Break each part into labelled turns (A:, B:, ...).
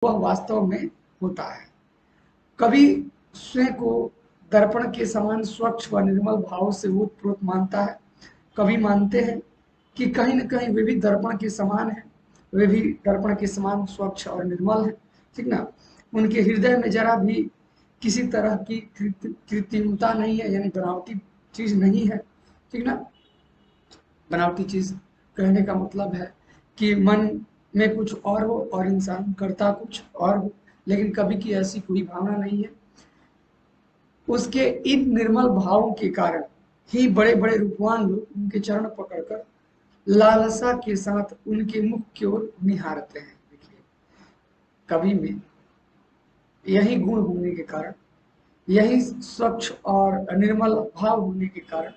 A: वह वास्तव में होता है। कभी स्वयं को दर्पण के समान स्वच्छ व निर्मल भाव से ओतप्रोत मानता है, कभी मानते हैं कि कहीं न कहीं वे भी दर्पण के समान हैं, वे भी दर्पण के समान स्वच्छ और निर्मल हैं, ठीक ना? उनके हृदय में जरा भी किसी तरह की कृत्रिमता नहीं है, यानी बनावटी चीज नहीं है, ठीक ना? बनावटी चीज कहने का मतलब है कि मन में कुछ और हो और इंसान करता कुछ और हो, लेकिन कभी की ऐसी कोई भावना नहीं है। उसके इन निर्मल भावों के कारण ही बड़े बड़े रूपवान लोग उनके चरण पकड़कर लालसा के साथ उनके मुख की ओर निहारते हैं। देखिए, कवि में यही गुण होने के कारण, यही स्वच्छ और निर्मल भाव होने के कारण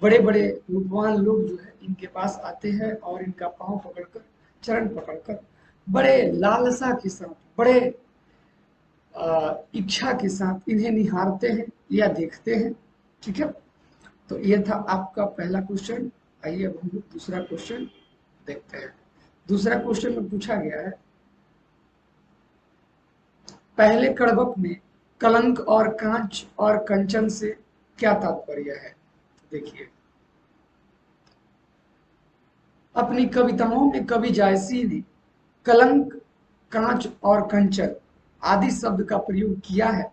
A: बड़े बड़े रूपवान लोग जो है इनके पास आते हैं और इनका पांव पकड़कर, चरण पकड़कर बड़े लालसा के साथ, बड़े इच्छा के साथ इन्हें निहारते हैं या देखते हैं। ठीक है, तो ये था आपका पहला क्वेश्चन। आइए अब हम लोग दूसरा क्वेश्चन देखते हैं। दूसरा क्वेश्चन में पूछा गया है, पहले कड़वक में कलंक और कांच और कंचन से क्या तात्पर्य है? देखिए, अपनी कविताओं में कवि जायसी ने कलंक, कांच और कंचन आदि शब्द का प्रयोग किया है।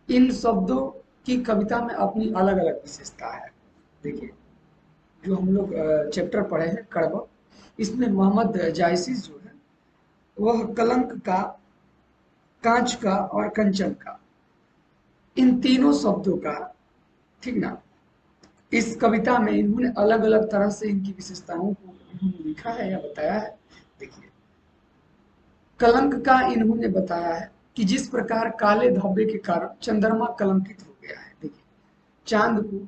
A: इन शब्दों की कविता में अपनी अलग अलग विशेषता है। देखिए, जो हम लोग चैप्टर पढ़े हैं कड़वक, इसमें मोहम्मद जायसी जो है वह कलंक का, कांच का और कंचन का, इन तीनों शब्दों का, ठीक ना, इस कविता में इन्होंने अलग अलग तरह से इनकी विशेषताओं को इन्होंने लिखा है या बताया है। देखिए, कलंक का इन्होंने बताया है कि जिस प्रकार काले धब्बे के कारण चंद्रमा कलंकित हो गया है। देखिए, चांद को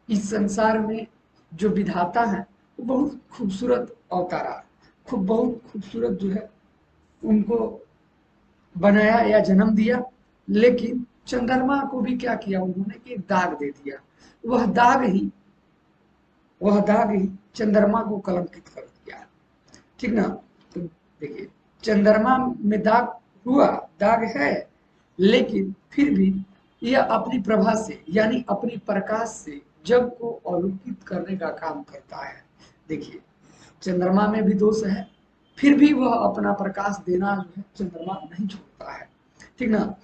A: इस संसार में जो विधाता है वो बहुत खूबसूरत अवतारा, खूब बहुत खूबसूरत जो है उनको बनाया या जन्म दिया, लेकिन चंद्रमा को भी क्या किया उन्होंने, एक दाग दे दिया। वह दाग ही चंद्रमा को कलंकित कर दिया, ठीक ना? तो देखिए, चंद्रमा में दाग हुआ, दाग है, लेकिन फिर भी यह अपनी प्रभा से यानी अपनी प्रकाश से जग को आलोकित करने का काम करता है। देखिए, चंद्रमा में भी दोष है, फिर भी वह अपना प्रकाश देना जो है चंद्रमा नहीं छोड़ता है, ठीक ना?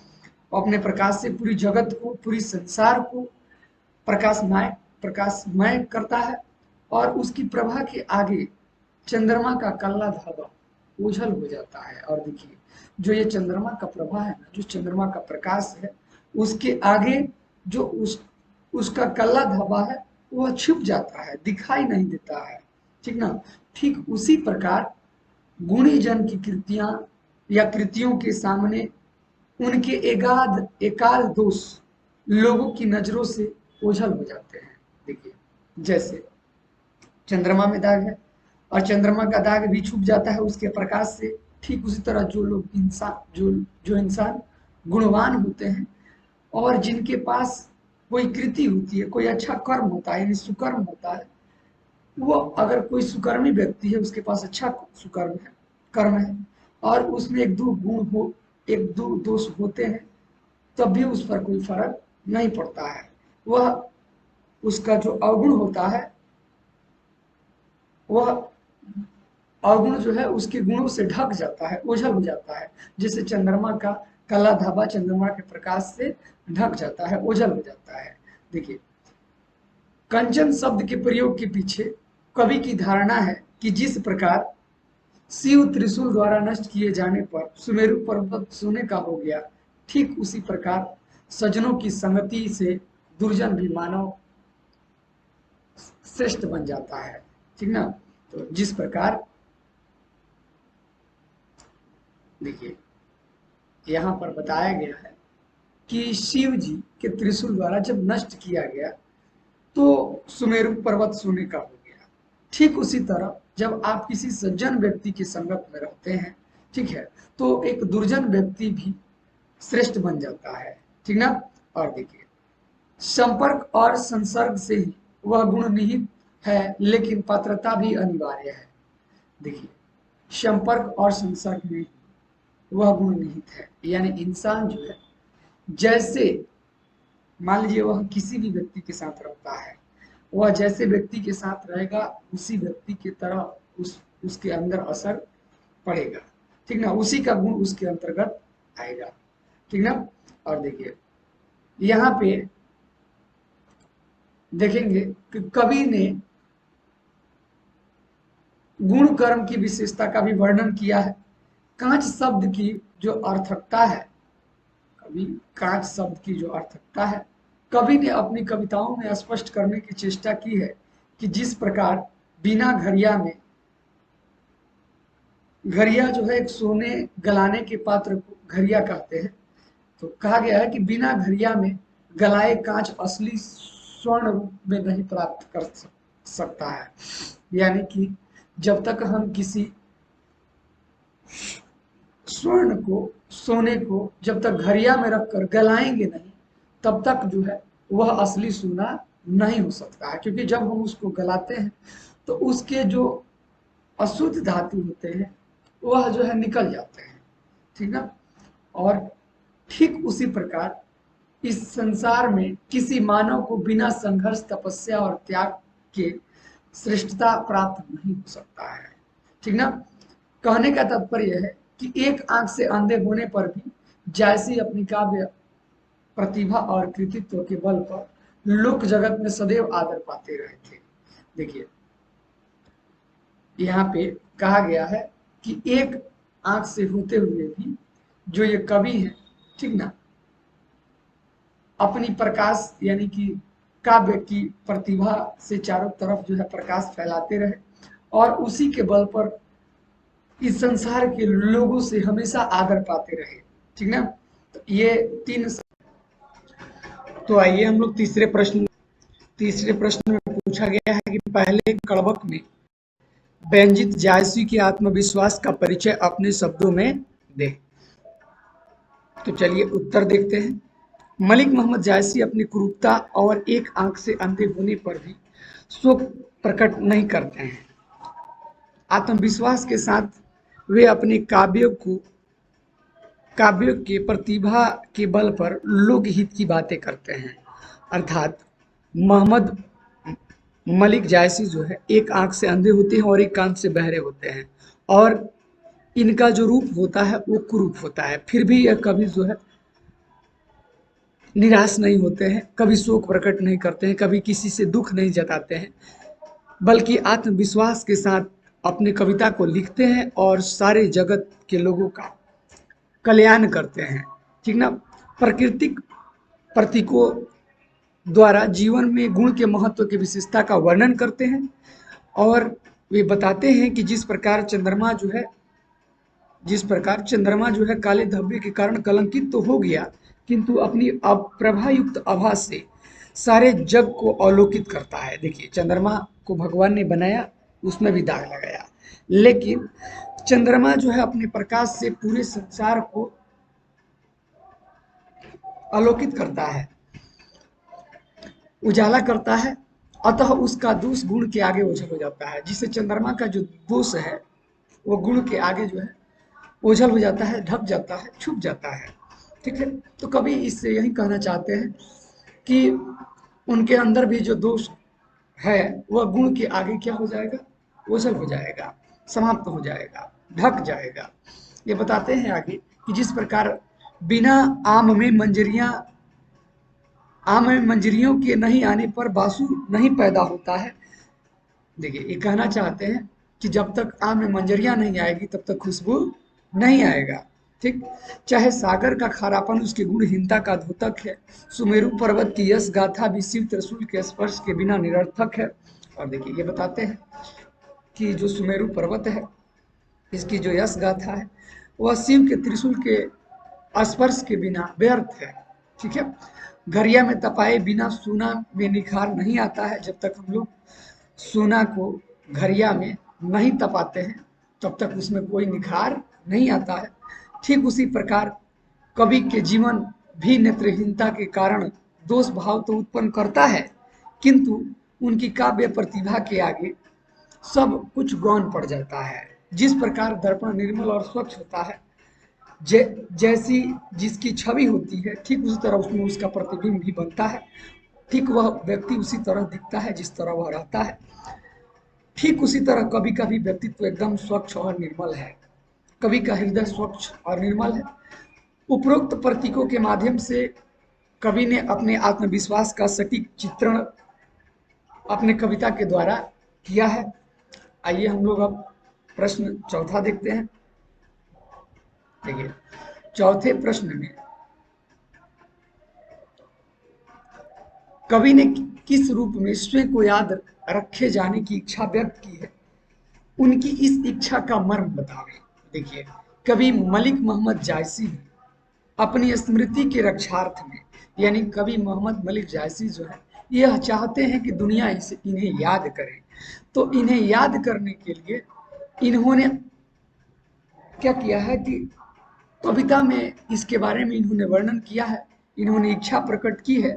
A: अपने प्रकाश से पूरी जगत को, पूरी संसार को प्रकाशमय करता है, और उसकी प्रभा के आगे चंद्रमा का काला धागा ओझल हो जाता है। और देखिए, जो ये चंद्रमा का प्रभा है ना, जो चंद्रमा का प्रकाश है, उसके आगे जो उसका काला धब्बा है वह छिप जाता है, दिखाई नहीं देता है, ठीक ना? ठीक उसी प्रकार गुणी जन की कृतियां या कृतियों के सामने उनके एकाध दोष लोगों की नजरों से ओझल हो जाते हैं। देखिए, जैसे चंद्रमा में दाग है और चंद्रमा का दाग भी छुप जाता है उसके प्रकाश से, ठीक उसी तरह जो लोग इंसान जो इंसान गुणवान होते हैं और जिनके पास कोई कृति होती है, कोई अच्छा कर्म होता है, यानी सुकर्म होता है, वो अगर कोई सुकर्मी व्यक्ति है, उसके पास अच्छा सुकर्म है, कर्म है, और उसमें एक दो गुण हो, एक दो दोष होते हैं, तब भी उस पर कोई फर्क नहीं पड़ता है। वह उसका जो अवगुण होता है, वह अवगुण जो है उसके गुणों से ढक जाता है, ओझल हो जाता है, जैसे चंद्रमा का काला धाबा चंद्रमा के प्रकाश से ढक जाता है, ओझल हो जाता है। देखिए, कंचन शब्द के प्रयोग के पीछे कवि की धारणा है कि जिस प्रकार शिव त्रिशूल द्वारा नष्ट किए जाने पर सुमेरु पर्वत सोने का हो गया, ठीक उसी प्रकार सज्जनों की संगति से दुर्जन भी मानव श्रेष्ठ बन जाता है, ठीक ना? तो जिस प्रकार, देखिए, यहाँ पर बताया गया है कि शिव जी के त्रिशूल द्वारा जब नष्ट किया गया तो सुमेरु पर्वत सोने का हो गया। ठीक उसी तरह जब आप किसी सज्जन व्यक्ति की संगत में रहते हैं, ठीक है, तो एक दुर्जन व्यक्ति भी श्रेष्ठ बन जाता है, ठीक ना? और देखिए, संपर्क और संसर्ग से ही वह गुण निहित है, लेकिन पात्रता भी अनिवार्य है। देखिए, संपर्क और संसर्ग में वह गुण निहित है। यानी इंसान जो है, जैसे मान लीजिए वह किसी भी व्यक्ति के साथ रहता है, वह जैसे व्यक्ति के साथ रहेगा उसी व्यक्ति की तरह उसके अंदर असर पड़ेगा, ठीक ना, उसी का गुण उसके अंतर्गत आएगा, ठीक ना। और देखिए यहाँ पे देखेंगे कि कवि ने गुण कर्म की विशेषता का भी वर्णन किया है। कांच शब्द की जो अर्थकता है, कवि कांच शब्द की जो अर्थकता है, कवि ने अपनी कविताओं में स्पष्ट करने की चेष्टा की है कि जिस प्रकार बिना घड़िया में, घड़िया जो है एक सोने गलाने के पात्र को घड़िया कहते हैं, तो कहा गया है कि बिना घड़िया में गलाए कांच असली स्वर्ण रूप में नहीं प्राप्त कर सकता है। यानी कि जब तक हम किसी स्वर्ण को, सोने को जब तक घड़िया में रखकर गलाएंगे नहीं, तब तक जो है वह असली सोना नहीं हो सकता है, क्योंकि जब हम उसको गलाते हैं तो उसके जो अशुद्ध धातु होते हैं वह जो है निकल जाते हैं, ठीक ना। और ठीक उसी प्रकार इस संसार में किसी मानव को बिना संघर्ष, तपस्या और त्याग के श्रेष्ठता प्राप्त नहीं हो सकता है, ठीक ना। कहने का तात्पर्य है कि एक आंख से अंधे होने पर भी जायसी अपनी काव्य प्रतिभा और कृतित्व के बल पर लोक जगत में सदैव आदर पाते रहे थे। देखिए यहाँ पे कहा गया है कि एक आंख से होते हुए भी जो ये कवि है, ठीक ना, अपनी प्रकाश यानी कि काव्य की प्रतिभा से चारों तरफ जो है प्रकाश फैलाते रहे और उसी के बल पर इस संसार के लोगों से हमेशा आदर पाते रहे, ठीक ना। तो ये तीन। तो आइए हम लोग तीसरे प्रश्न में पूछा गया है कि पहले कड़बक में व्यंजित जायसी के आत्मविश्वास का परिचय अपने शब्दों में दे। तो चलिए उत्तर देखते हैं। मलिक मोहम्मद जायसी अपनी कुरूपता और एक आंख से अंधे होने पर भी शोक प्रकट नहीं करते हैं। आत्मविश्वास के साथ वे अपने काव्यों के प्रतिभा के बल पर लोकहित की बातें करते हैं। अर्थात मोहम्मद मलिक जायसी जो है एक आंख से अंधे होते हैं और एक कान से बहरे होते हैं, और इनका जो रूप होता है वो कुरूप होता है, फिर भी यह कभी जो है निराश नहीं होते हैं, कभी शोक प्रकट नहीं करते हैं, कभी किसी से दुख नहीं जताते हैं, बल्कि आत्मविश्वास के साथ अपने कविता को लिखते हैं और सारे जगत के लोगों का कल्याण करते हैं, ठीक ना। प्राकृतिक प्रतीकों द्वारा जीवन में गुण के महत्व की विशेषता का वर्णन करते हैं और वे बताते हैं कि जिस प्रकार चंद्रमा जो है काले धब्बे के कारण कलंकित तो हो गया, किंतु अपनी प्रभायुक्त आभा से सारे जग को अवलोकित करता है। देखिए चंद्रमा को भगवान ने बनाया, उसमें भी दाग लगाया, लेकिन चंद्रमा जो है अपने प्रकाश से पूरे संसार को अवलोकित करता है, उजाला करता है, अतः उसका दोष गुण के आगे ओझल हो जाता है। जिससे चंद्रमा का जो दोष है वो गुण के आगे जो है ओझल हो जाता है, ढक जाता है, छुप जाता है, ठीक है। तो कभी इससे यही कहना चाहते हैं कि उनके अंदर भी जो दोष है वह गुण के आगे क्या हो जाएगा, ओझल हो जाएगा, समाप्त हो जाएगा, ढक जाएगा। ये बताते हैं आगे कि जिस प्रकार बिना आम में मंजरियों के नहीं आने पर बासु नहीं पैदा होता है। देखिए ये कहना चाहते हैं कि जब तक आम में मंजरियां नहीं आएगी तब तक खुशबू नहीं आएगा, ठीक। चाहे सागर का खारापन उसकी गुणहीनता का द्योतक है, सुमेरु पर्वत की यश गाथा भी शिव त्रिशूल के स्पर्श के बिना निरर्थक है। और देखिए ये बताते हैं कि जो सुमेरु पर्वत है इसकी जो यश गाथा है वह शिव के त्रिशूल के स्पर्श के बिना व्यर्थ है, ठीक है। घरिया में तपाए बिना सोना में निखार नहीं आता है। जब तक हम लोग सोना को घरिया में नहीं तपाते हैं तब तक उसमें कोई निखार नहीं आता है। ठीक उसी प्रकार कवि के जीवन भी नेत्रहीनता के कारण दोष भाव तो उत्पन्न करता है, किंतु उनकी काव्य प्रतिभा के आगे सब कुछ गौण पड़ जाता है। जिस प्रकार दर्पण निर्मल और स्वच्छ होता है, जैसी जिसकी छवि होती है ठीक उसी तरह उसमें उसका प्रतिबिंब भी बनता है। ठीक वह व्यक्ति उसी तरह दिखता है जिस तरह वह रहता है। ठीक उसी तरह कभी कभी व्यक्तित्व एकदम स्वच्छ और निर्मल है, कवि का हृदय स्वच्छ और निर्मल है। उपरोक्त प्रतीकों के माध्यम से कवि ने अपने आत्मविश्वास का सटीक चित्रण अपने कविता के द्वारा किया है। आइए हम लोग अब प्रश्न चौथा देखते हैं। देखिए चौथे प्रश्न में कवि ने किस रूप में स्वयं को याद रखे जाने की इच्छा व्यक्त की है, उनकी इस इच्छा का मर्म बतावे। देखिए कवि मलिक मोहम्मद जायसी अपनी स्मृति के रक्षार्थ में, यानी कवि मोहम्मद मलिक जायसी जो है यह चाहते हैं कि दुनिया इसे इन्हें याद करे। तो इन्हें याद करने के लिए इन्होंने क्या किया है कि कविता में इसके बारे में इन्होंने वर्णन किया है। इन्होंने इच्छा प्रकट की है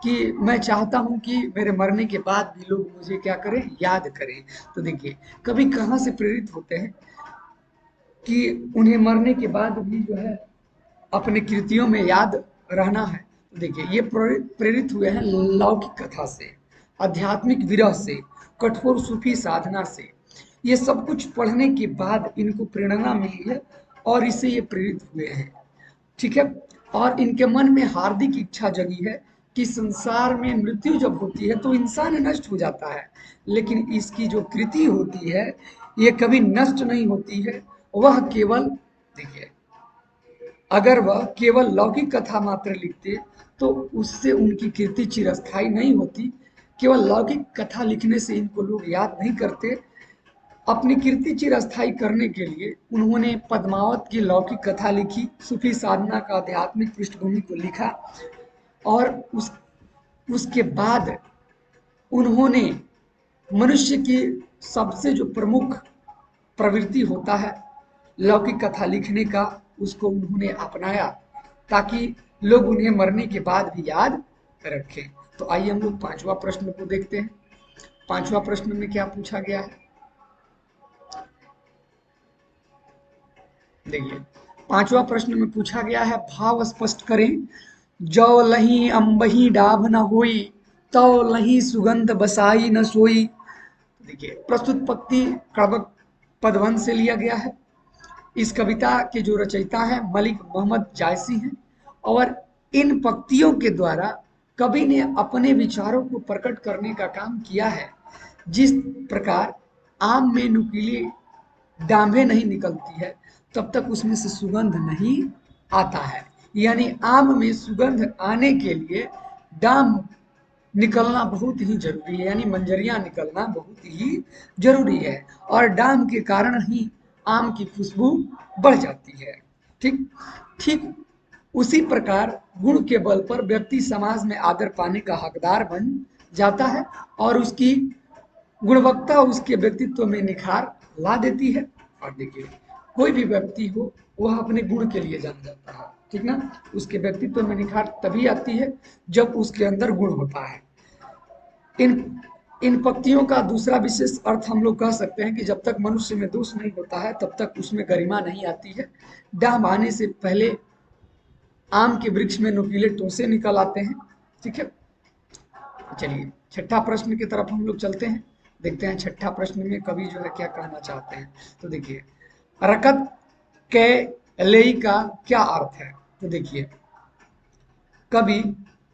A: कि मैं चाहता हूं कि मेरे मरने के बाद भी लोग मुझे क्या करें, याद करें। तो देखिए कवि कहाँ से प्रेरित होते हैं कि उन्हें मरने के बाद भी जो है अपने कृतियों में याद रहना है। तो देखिए ये प्रेरित हुए हैं लौकिक कथा से, आध्यात्मिक विरह से, कठोर सूफी साधना से। ये सब कुछ पढ़ने के बाद इनको प्रेरणा मिली है और इससे ये प्रेरित हुए हैं। ठीक है। और इनके मन में हार्दिक इच्छा जगी है कि संसार में मृत्यु जब होती है तो इंसान नष्ट हो जाता है, लेकिन इसकी जो कृति होती है ये कभी नष्ट नहीं होती है। वह केवल, देखिए अगर वह केवल लौकिक कथा मात्र लिखते तो उससे उनकी कीर्ति चिरस्थायी नहीं होती। केवल लौकिक कथा लिखने से इनको लोग याद नहीं करते। अपनी कीर्ति चिरस्थायी करने के लिए उन्होंने पद्मावत की लौकिक कथा लिखी, सूफी साधना का आध्यात्मिक पृष्ठभूमि को लिखा और उसके बाद उन्होंने मनुष्य की सबसे जो प्रमुख प्रवृत्ति होता है लौकिक कथा लिखने का, उसको उन्होंने अपनाया ताकि लोग उन्हें मरने के बाद भी याद रखें। तो आइए हम लोग पांचवा प्रश्न को देखते हैं। पांचवा प्रश्न में क्या पूछा गया है, देखिए पांचवा प्रश्न में पूछा गया है भाव स्पष्ट करें। जौ लही अंबही डाभ न होई, तौ लही सुगंध बसाई न सोई। देखिए प्रस्तुत पंक्ति कड़बक पदवन से लिया गया है। इस कविता के जो रचयिता हैं मलिक मोहम्मद जायसी हैं और इन पंक्तियों के द्वारा कवि ने अपने विचारों को प्रकट करने का काम किया है। जिस प्रकार आम में नुकीली डांभे नहीं निकलती है तब तक उसमें से सुगंध नहीं आता है, यानी आम में सुगंध आने के लिए डांभ निकलना बहुत ही जरूरी है, यानी मंजरियां निकलना बहुत ही जरूरी है और डांभ के कारण ही आम की खुशबू बढ़ जाती है। ठीक ठीक उसी प्रकार गुण के बल पर व्यक्ति समाज में आदर पाने का हकदार बन जाता है और उसकी गुणवत्ता उसके व्यक्तित्व में निखार ला देती है। और देखिए कोई भी व्यक्ति हो वह अपने गुण के लिए जाना जाता है, ठीक ना। उसके व्यक्तित्व में निखार तभी आती है जब उसके अंदर गुण होता है। इन इन पंक्तियों का दूसरा विशेष अर्थ हम लोग कह सकते हैं कि जब तक मनुष्य में दोष नहीं होता है तब तक उसमें गरिमा नहीं आती है। डांभ आने से पहले आम के वृक्ष में नुकीले टोसे निकल आते हैं। ठीक है, चलिए छठा प्रश्न की तरफ हम लोग चलते हैं। देखते हैं छठा प्रश्न में कवि जो है क्या कहना चाहते हैं। तो देखिए रकत के लेई का क्या अर्थ है। तो देखिए कवि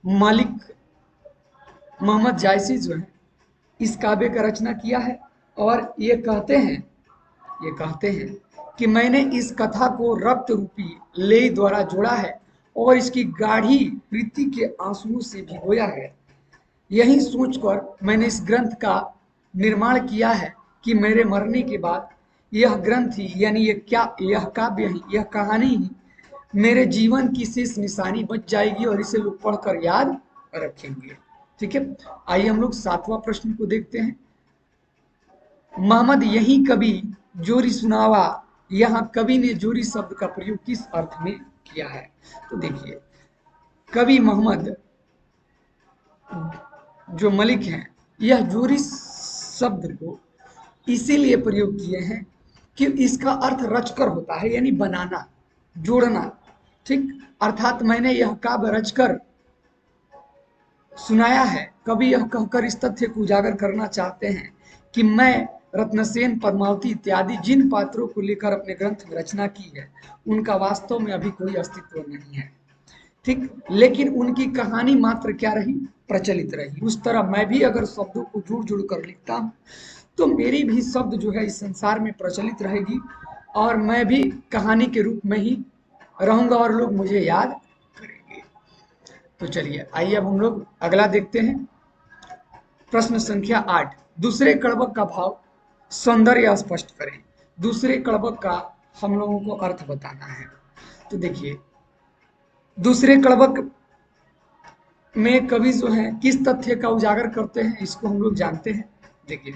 A: मालिक मोहम्मद जायसी जो है इस काव्य का रचना किया है और ये कहते हैं कि मैंने इस कथा को रक्त रूपी ले द्वारा जोड़ा है और इसकी गाढ़ी प्रीति के आंसुओं से भिगोया है। यही सोचकर मैंने इस ग्रंथ का निर्माण किया है कि मेरे मरने के बाद यह ग्रंथ ही, यानी यह काव्य ही, यह कहानी ही मेरे जीवन की शेष निशानी बच जाएगी और इसे लोग पढ़कर याद रखेंगे। ठीक है, आइए हम लोग सातवां प्रश्न को देखते हैं। मोहम्मद यही कवि जोरी सुनावा, यहाँ कवि ने जोरी शब्द का प्रयोग किस अर्थ में किया है। तो देखिए कवि मोहम्मद जो मलिक हैं यह जोरी शब्द को इसीलिए प्रयोग किए हैं कि इसका अर्थ रचकर होता है, यानी बनाना। जोड़ना, ठीक। अर्थात मैंने यह काव्य रचकर सुनाया है, कवि यह कहकर इस तथ्य को उजागर करना चाहते हैं कि मैं रत्नसेन, पद्मावती इत्यादि जिन पात्रों को लेकर अपने ग्रंथ में रचना की है उनका वास्तव में अभी कोई अस्तित्व नहीं है, ठीक। लेकिन उनकी कहानी मात्र क्या रही, प्रचलित रही। उस तरह मैं भी अगर शब्दों को जुड़ जुड़ कर लिखता हूँ तो मेरी भी शब्द जो है इस संसार में प्रचलित रहेगी और मैं भी कहानी के रूप में ही रहूंगा और लोग मुझे याद करेंगे। तो चलिए आइए अब हम लोग अगला देखते हैं। प्रश्न संख्या 8, दूसरे कड़वक का भाव सौंदर्य स्पष्ट करें। दूसरे कड़वक का हम लोगों को अर्थ बताना है। तो देखिए, दूसरे कड़वक में कवि जो है किस तथ्य का उजागर करते हैं इसको हम लोग जानते हैं। देखिए,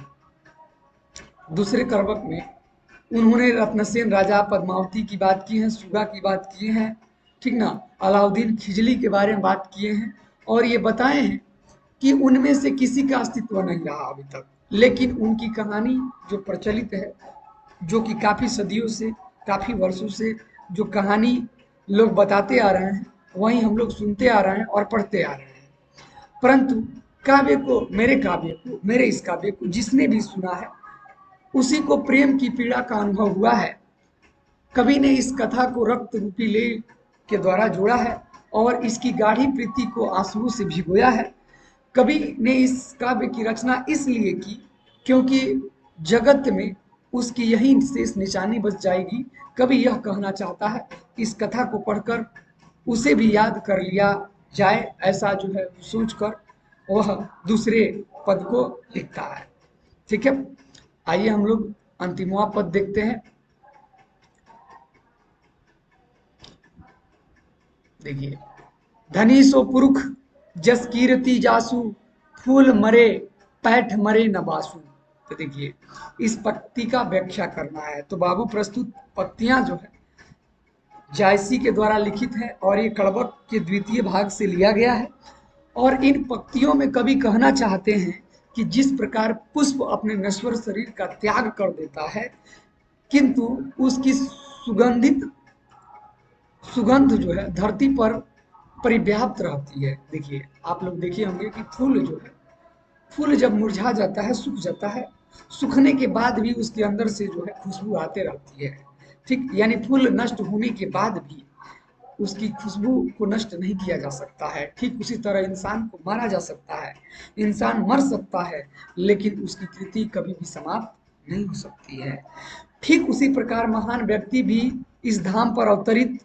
A: दूसरे कड़वक में उन्होंने रत्नसेन राजा, पद्मावती की बात की है, सुगा की बात की है, ठीक ना, अलाउद्दीन खिजली के बारे में बात किए हैं और ये बताए हैं कि उनमें से किसी का अस्तित्व नहीं रहा अभी तक, लेकिन उनकी कहानी जो प्रचलित है, जो कि काफी सदियों से, काफी वर्षों से जो कहानी लोग बताते आ रहे हैं वही हम लोग सुनते आ रहे हैं और पढ़ते आ रहे हैं। परंतु काव्य को, मेरे काव्य को, मेरे इस काव्य को जिसने भी सुना है उसी को प्रेम की पीड़ा का अनुभव हुआ है। कवि ने इस कथा को रक्त रूपी ले के द्वारा जोड़ा है और इसकी गाढ़ी प्रीति को आंसुओं से भिगोया है। कवि ने इस काव्य की रचना इसलिए की क्योंकि जगत में उसकी यही शेष निशानी बच जाएगी। कवि यह कहना चाहता है इस कथा को पढ़कर उसे भी याद कर लिया जाए, ऐसा जो है सोचकर वह दूसरे पद को लिखता है, ठीक है। आइए हम लोग अंतिमवा पद देखते हैं। देखिए, धनी सो पुरुख जस कीर्ति जासु, फूल मरे पैठ मरे न बासु। तो देखिए, इस पक्ति का व्याख्या करना है तो बाबू प्रस्तुत पक्तियां जो है जायसी के द्वारा लिखित है और ये कड़वक के द्वितीय भाग से लिया गया है। और इन पंक्तियों में कवि कहना चाहते हैं कि जिस प्रकार पुष्प अपने नश्वर शरीर का त्याग कर देता है किंतु उसकी सुगंध जो है धरती पर परिव्याप्त रहती है। देखिए, आप लोग देखे होंगे कि फूल जो है, फूल जब मुरझा जाता है, सूख जाता है, सूखने के बाद भी उसके अंदर से जो है खुशबू आते रहती है, ठीक। यानी फूल नष्ट होने के बाद भी उसकी खुशबू को नष्ट नहीं किया जा सकता है। ठीक उसी तरह इंसान को मारा जा सकता है, इंसान मर सकता है, लेकिन उसकी कृति कभी भी समाप्त नहीं हो सकती है। ठीक उसी प्रकार महान व्यक्ति भी इस धाम पर अवतरित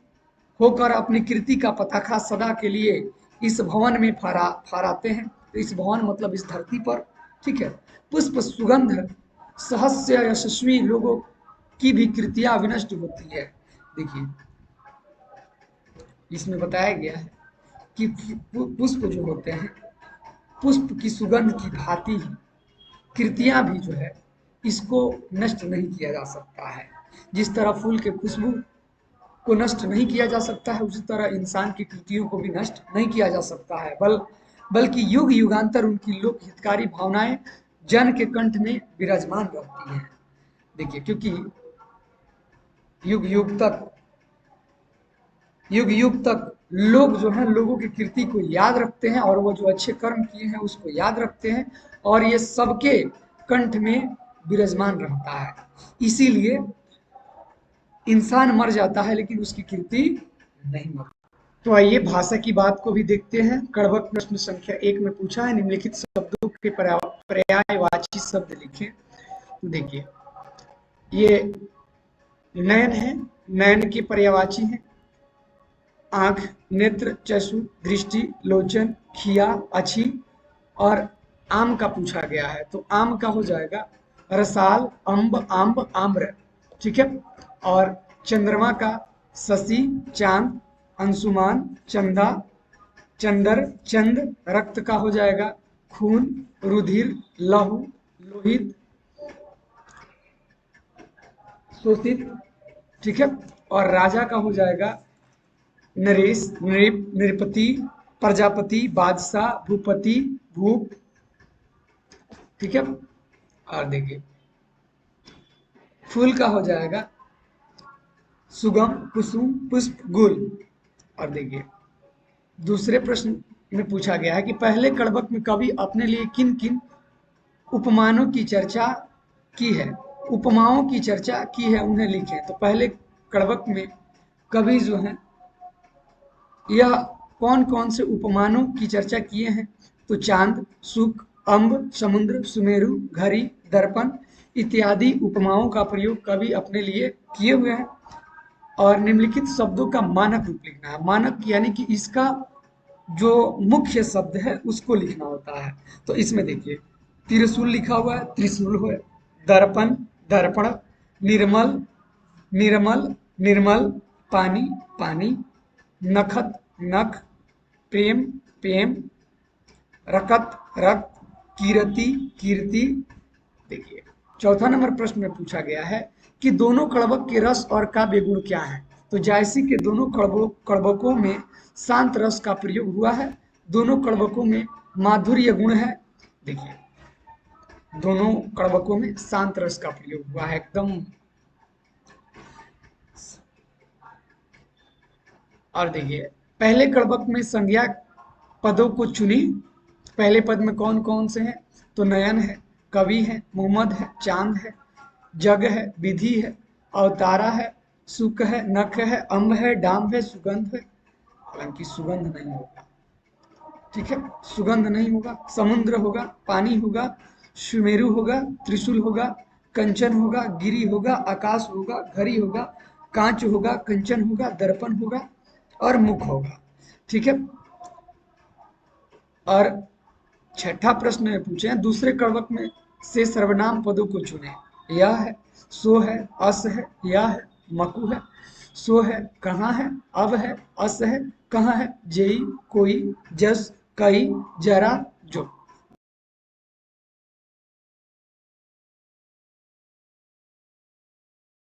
A: होकर अपनी कृति का पताखा सदा के लिए इस भवन में फहराते हैं। तो इस भवन मतलब इस धरती पर, ठीक है। पुष्प सुगंध सहस्य यशस्वी लोगों की भी कृतियां विनष्ट होती है। देखिए, इसमें बताया गया है कि पुष्प जो होते हैं, पुष्प की सुगंध की भांति ही कृतियां भी जो है इसको नष्ट नहीं किया जा सकता है। जिस तरह फूल के खुशबू को नष्ट नहीं किया जा सकता है उसी तरह इंसान की कृतियों को भी नष्ट नहीं किया जा सकता है, बल्कि युग युगांतर उनकी लोक हितकारी भावनाएं जन के कंठ में विराजमान रहती हैं। देखिए, क्योंकि युग युग तक, युग युग तक लोग जो है लोगों की कृति को याद रखते हैं और वो जो अच्छे कर्म किए हैं उसको याद रखते हैं और ये सबके कंठ में विराजमान रहता है। इसीलिए इंसान मर जाता है लेकिन उसकी कृति नहीं मरती। तो आइए भाषा की बात को भी देखते हैं। कड़वक प्रश्न संख्या 1 में पूछा है निम्नलिखित शब्दों के पर्यायवाची शब्द लिखें। तो देखिए, ये नयन है, नयन के पर्यायवाची है आंख, नेत्र, चक्षु, दृष्टि, लोचन, खिया, अच्छी। और आम का पूछा गया है तो आम का हो जाएगा रसाल, अम्ब, आम्ब, आम्र, ठीक है। और चंद्रमा का शशि, चांद, अंशुमान, चंदा, चंदर, चंद। रक्त का हो जाएगा खून, रुधिर, लहू, लोहित, शोषित, ठीक है। और राजा का हो जाएगा नरेश, नृप, नृपति, प्रजापति, बादशाह, भूपति, भूप, ठीक है। और देखिए, फूल का हो जाएगा सुगम, कुसुम, पुष्प, गुल। और देखिए दूसरे प्रश्न में पूछा गया है कि पहले कड़बक में कवि अपने लिए किन किन उपमानों की चर्चा की है, उपमाओं की चर्चा की है, उन्हें लिखें। तो पहले कड़बक में कवि जो है यह कौन कौन से उपमानों की चर्चा किए हैं, तो चांद, सुख, अम्ब, समुद्र, सुमेरु, घड़ी, दर्पण इत्यादि उपमाओं का प्रयोग कवि अपने लिए किए हुए हैं। और निम्नलिखित शब्दों का मानक रूप लिखना है। मानक यानी कि इसका जो मुख्य शब्द है उसको लिखना होता है। तो इसमें देखिए त्रिशूल लिखा हुआ है, त्रिशूल है, दर्पण, दर्पण, निर्मल, निर्मल, निर्मल, पानी, पानी, नखत, नख, प्रेम, प्रेम, रकत, रक्त, कीरति, कीर्ति। देखिए चौथा नंबर प्रश्न में पूछा गया है कि दोनों कड़बक के रस और काव्य गुण क्या है। तो जायसी के दोनों कड़बकों में शांत रस का प्रयोग हुआ है, दोनों कड़बकों में माधुर्य गुण है। देखिए दोनों कड़बकों में शांत रस का प्रयोग हुआ है एकदम। और देखिए पहले कड़बक में संज्ञा पदों को चुनी। पहले पद में कौन कौन से हैं, तो नयन है, कवि है, मोहम्मद है, चांद है, जग है, विधि है, अवतारा है, सुख है, नख है, अम्ब है, डाम है, सुगंध है। हालांकि सुगंध नहीं होगा, ठीक है, सुगंध नहीं होगा। समुद्र होगा, पानी होगा, सुमेरु होगा, त्रिशूल होगा, कंचन होगा, गिरी होगा, आकाश होगा, घड़ी होगा, कांच होगा, कंचन होगा, दर्पण होगा और मुख होगा। ठीक है। और छठा प्रश्न में पूछे हैं दूसरे कड़बक में से सर्वनाम पदों को चुने। यह है, सो है, अस है, यह है, मकु है, सो है, कहाँ है, अब है, अस है, कहाँ है, जेई, कोई, जस, कई, जरा,